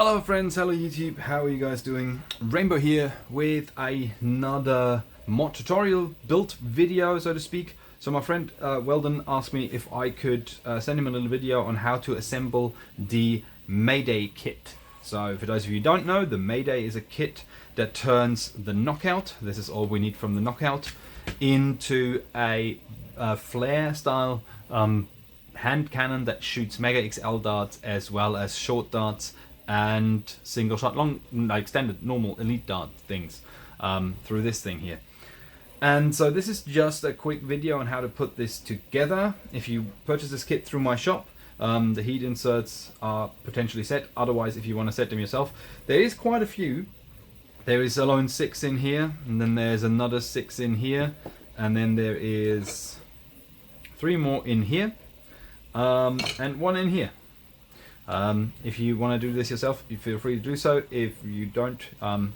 Hello friends, hello YouTube, how are you guys doing? Rainbow here with another mod tutorial build video, so to speak. So my friend Weldon asked me if I could send him a little video on how to assemble the Mayday kit. So for those of you who don't know, the Mayday is a kit that turns the knockout, this is all we need from the knockout, into a flare style hand cannon that shoots MegaXL darts as well as short darts and single shot, long, like standard normal elite dart things through this thing here. And so this is just a quick video on how to put this together. If you purchase this kit through my shop, the heat inserts are potentially set. Otherwise, if you want to set them yourself, there is quite a few. There is alone 6 in here, and then there's another 6 in here, and then there is 3 more in here, and 1 in here. If you want to do this yourself, you feel free to do so. If you don't,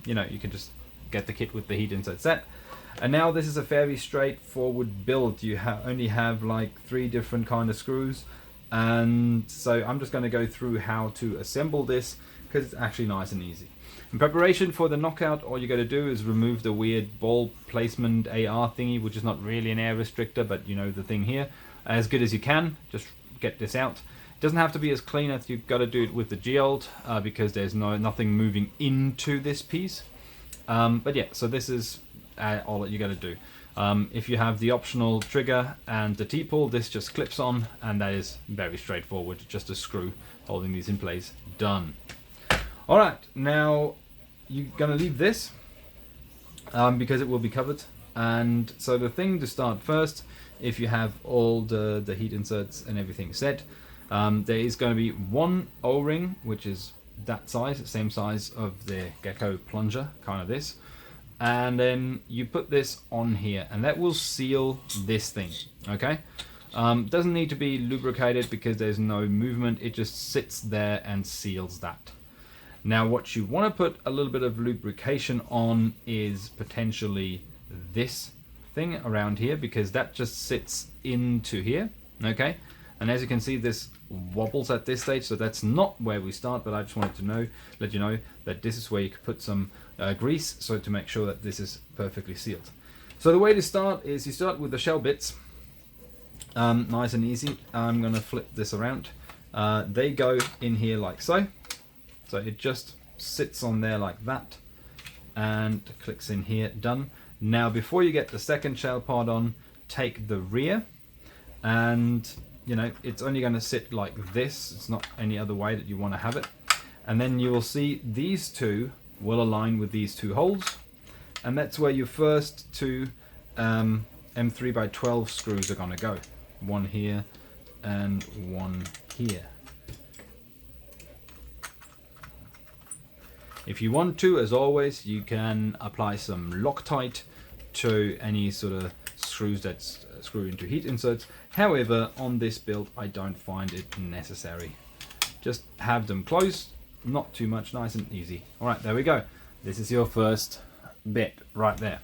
you know, you can just get the kit with the heat insert set. And now this is a fairly straightforward build. You only have like 3 different kind of screws, and so I'm just going to go through how to assemble this because it's actually nice and easy. In preparation for the knockout, all you got to do is remove the weird ball placement AR thingy, which is not really an air restrictor, but you know the thing here, as good as you can. Just get this out. Doesn't have to be as clean as you've got to do it with the Geold because there's nothing moving into this piece. But yeah, so this is all that you got to do. If you have the optional trigger and the T-pull, this just clips on, and that is very straightforward. Just a screw holding these in place. Done. All right, now you're gonna leave this because it will be covered. And so the thing to start first, if you have all the heat inserts and everything set, there is going to be 1 O-ring, which is that size, same size of the Gecko plunger, kind of this. And then you put this on here, and that will seal this thing, okay? Doesn't need to be lubricated because there's no movement, it just sits there and seals that. Now what you want to put a little bit of lubrication on is potentially this thing around here, because that just sits into here, okay? And as you can see, this wobbles at this stage, so that's not where we start, but I just wanted to let you know that this is where you could put some grease, so to make sure that this is perfectly sealed. So the way to start is you start with the shell bits, nice and easy. I'm gonna flip this around. They go in here like so. So it just sits on there like that and clicks in here, done. Now before you get the second shell part on, take the rear, and you know, it's only going to sit like this. It's not any other way that you want to have it. And then you will see these 2 will align with these 2 holes, and that's where your first 2 M3x12 screws are going to go. 1 here and 1 here. If you want to, as always, you can apply some Loctite to any sort of screws that screw into heat inserts. However, on this build, I don't find it necessary. Just have them closed, not too much, nice and easy. All right, there we go. This is your first bit right there.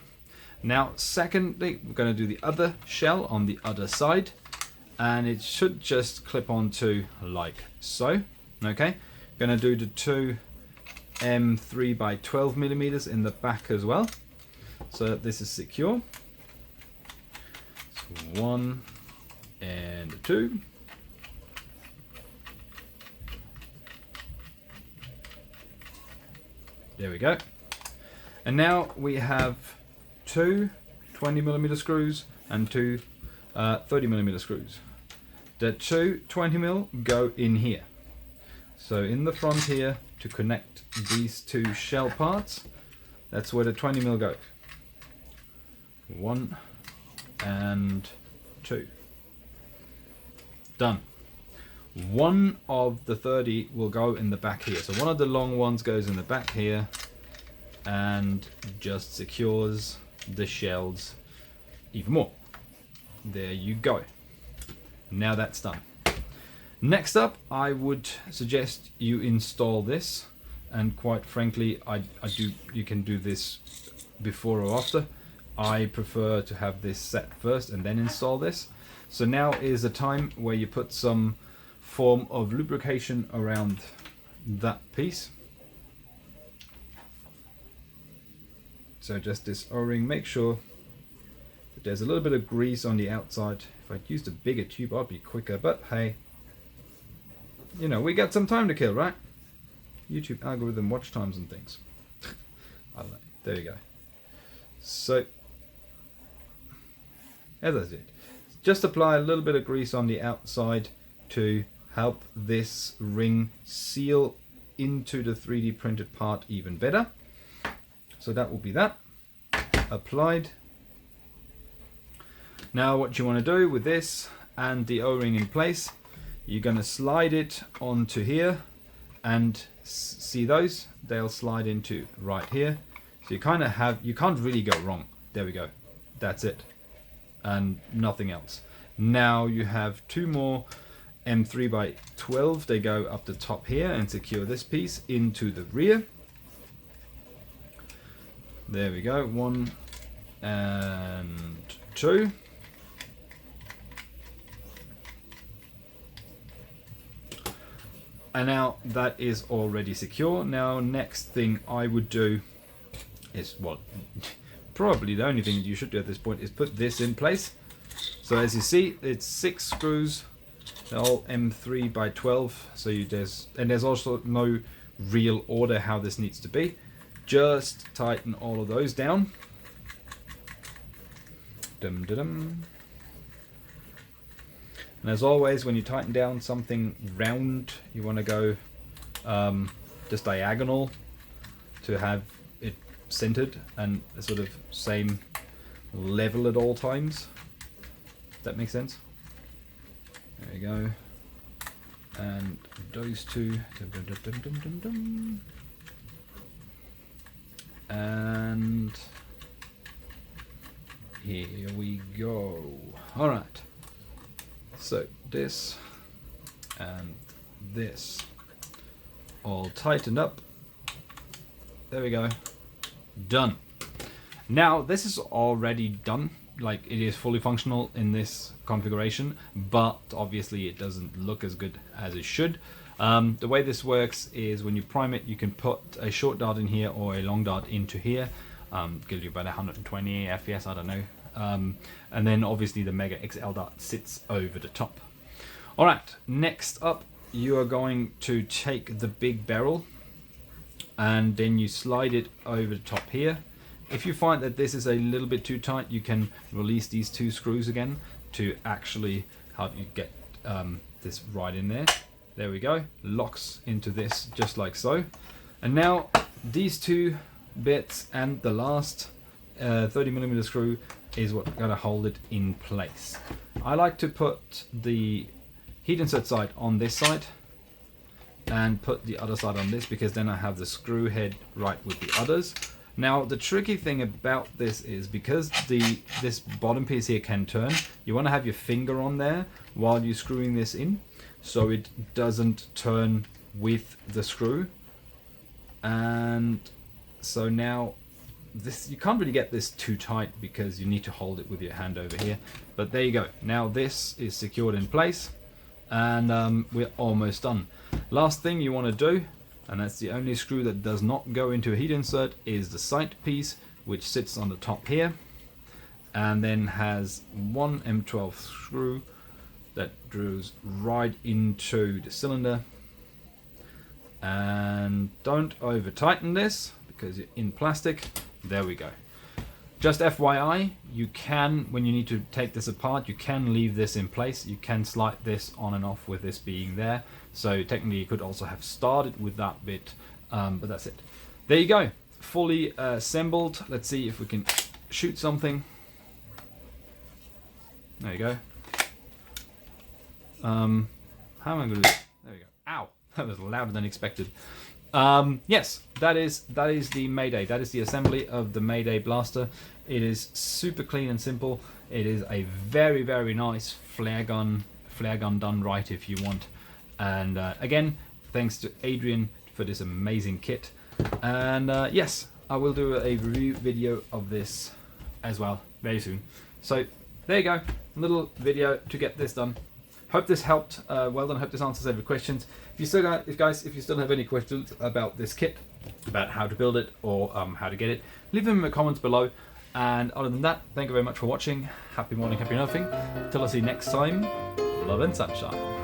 Now, secondly, we're going to do the other shell on the other side, and it should just clip onto like so. Okay, going to do the 2 M3x12 millimeters in the back as well, so that this is secure. So 1 and 2. There we go. And now we have 2 20mm screws and 2 30mm screws. The 2 20mm go in here. So in the front here, to connect these 2 shell parts, that's where the 20mm goes. 1 and 2. Done. 1 of the 30 will go in the back here. So one of the long ones goes in the back here and just secures the shells even more. There you go. Now that's done. Next up, I would suggest you install this, and quite frankly, you can do this before or after. I prefer to have this set first and then install this. So now is the time where you put some form of lubrication around that piece. So just this O-ring, make sure that there's a little bit of grease on the outside. If I'd used a bigger tube, I'd be quicker, but hey, you know, we got some time to kill, right? YouTube algorithm watch times and things. I don't know. There you go. So, as I said, just apply a little bit of grease on the outside to help this ring seal into the 3D printed part even better. So that will be that. Applied. Now what you want to do with this and the O-ring in place, you're going to slide it onto here, and see those? They'll slide into right here. So you kind of have, you can't really go wrong. There we go. That's it. And nothing else. Now you have two more M3 by 12. They go up the top here and secure this piece into the rear. There we go. 1 and 2. And now that is already secure. Now next thing I would do is, well, probably the only thing you should do at this point is put this in place. So as you see, it's 6 screws, they're all M3 by 12. So there's also no real order how this needs to be. Just tighten all of those down. Dum dum dum. And as always, when you tighten down something round, you want to go just diagonal to have it centered and a sort of same level at all times. That makes sense? There you go. And those two. Dum, dum, dum, dum, dum, dum. And here we go. All right. So this and this all tightened up. There we go. Done. Now this is already done. Like, it is fully functional in this configuration, but obviously it doesn't look as good as it should. The way this works is when you prime it, you can put a short dart in here or a long dart into here. Gives you about 120 FPS, I don't know. And then obviously the MegaXL dart sits over the top. Alright, next up you are going to take the big barrel and then you slide it over the top here. If you find that this is a little bit too tight, you can release these 2 screws again to actually help you get this right in there. There we go, locks into this just like so. And now these 2 bits and the last 30mm screw is what's going to hold it in place. I like to put the heat insert side on this side and put the other side on this, because then I have the screw head right with the others. Now the tricky thing about this is, because this bottom piece here can turn, you want to have your finger on there while you're screwing this in, so it doesn't turn with the screw. And so now this, you can't really get this too tight because you need to hold it with your hand over here. But there you go. Now this is secured in place, and we're almost done. Last thing you want to do, and that's the only screw that does not go into a heat insert, is the sight piece, which sits on the top here and then has 1 M12 screw that drills right into the cylinder. And don't over tighten this because you're in plastic. There we go. Just FYI, you can, when you need to take this apart, you can leave this in place. You can slide this on and off with this being there. So technically you could also have started with that bit, but that's it. There you go, fully assembled. Let's see if we can shoot something. There you go. How am I going to do this? There we go. Ow, that was louder than expected. Yes, that is the Mayday. That is the assembly of the Mayday blaster. It is super clean and simple. It is a very, very nice flare gun done right if you want. And again, thanks to Ehdrien for this amazing kit. And yes, I will do a review video of this as well very soon. So there you go, a little video to get this done. hope this helped. Well done. Hope this answers every questions. If you still have any questions about this kit, about how to build it or how to get it, leave them in the comments below. And other than that, thank you very much for watching. Happy morning, happy nothing. Till I see you next time, love and sunshine.